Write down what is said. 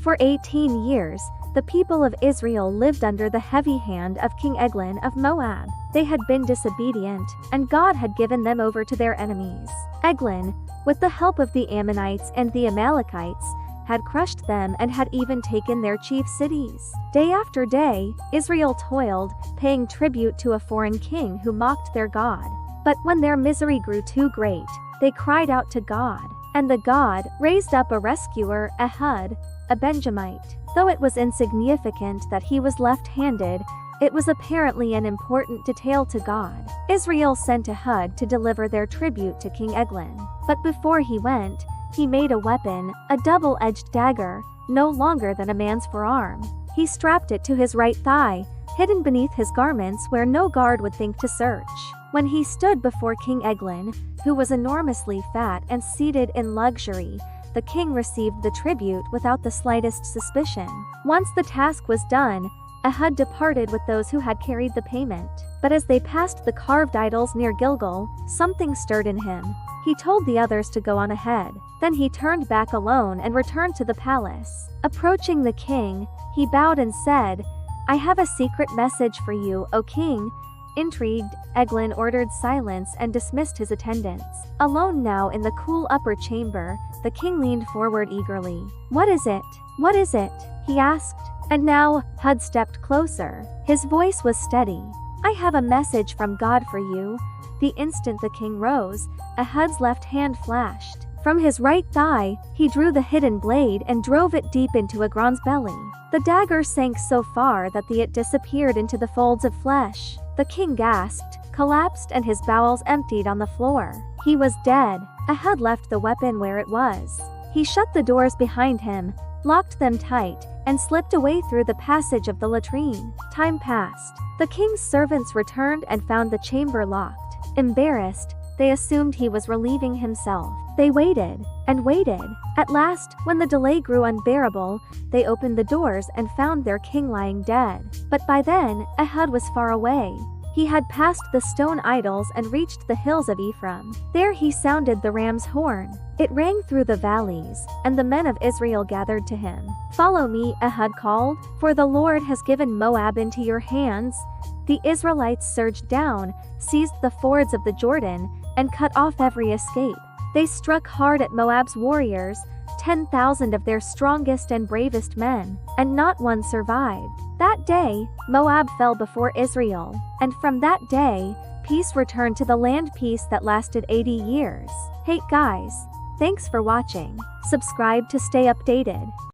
For 18 years, the people of Israel lived under the heavy hand of King Eglon of Moab. They had been disobedient, and God had given them over to their enemies. Eglon, with the help of the Ammonites and the Amalekites, had crushed them and had even taken their chief cities. Day after day, Israel toiled, paying tribute to a foreign king who mocked their God. But when their misery grew too great, they cried out to God, and the God raised up a rescuer, Ehud, a Benjamite. Though it was insignificant that he was left-handed, it was apparently an important detail to God. Israel sent Ehud to deliver their tribute to King Eglon. But before he went, he made a weapon, a double-edged dagger, no longer than a man's forearm. He strapped it to his right thigh, hidden beneath his garments where no guard would think to search. When he stood before King Eglon, who was enormously fat and seated in luxury, the king received the tribute without the slightest suspicion. Once the task was done, Ehud departed with those who had carried the payment. But as they passed the carved idols near Gilgal, something stirred in him. He told the others to go on ahead. Then he turned back alone and returned to the palace. Approaching the king, he bowed and said, "I have a secret message for you, O king." Intrigued, Eglon ordered silence and dismissed his attendants. Alone now in the cool upper chamber, the king leaned forward eagerly. "What is it? What is it?" he asked. And now, Ehud stepped closer. His voice was steady. "I have a message from God for you." The instant the king rose, Ehud's left hand flashed. From his right thigh, he drew the hidden blade and drove it deep into Eglon's belly. The dagger sank so far that it disappeared into the folds of flesh. The king gasped, collapsed, and his bowels emptied on the floor. He was dead. Ehud left the weapon where it was. He shut the doors behind him, locked them tight, and slipped away through the passage of the latrine. Time passed. The king's servants returned and found the chamber locked. Embarrassed, they assumed he was relieving himself. They waited and waited. At last, when the delay grew unbearable, they opened the doors and found their king lying dead. But by then, Ehud was far away. He had passed the stone idols and reached the hills of Ephraim. There he sounded the ram's horn. It rang through the valleys, and the men of Israel gathered to him. "Follow me," Ehud called, "for the Lord has given Moab into your hands." The Israelites surged down, seized the fords of the Jordan, and cut off every escape. They struck hard at Moab's warriors, 10,000 of their strongest and bravest men, and not one survived. That day, Moab fell before Israel, and from that day, peace returned to the land, peace that lasted 80 years. Hey guys, thanks for watching. Subscribe to stay updated.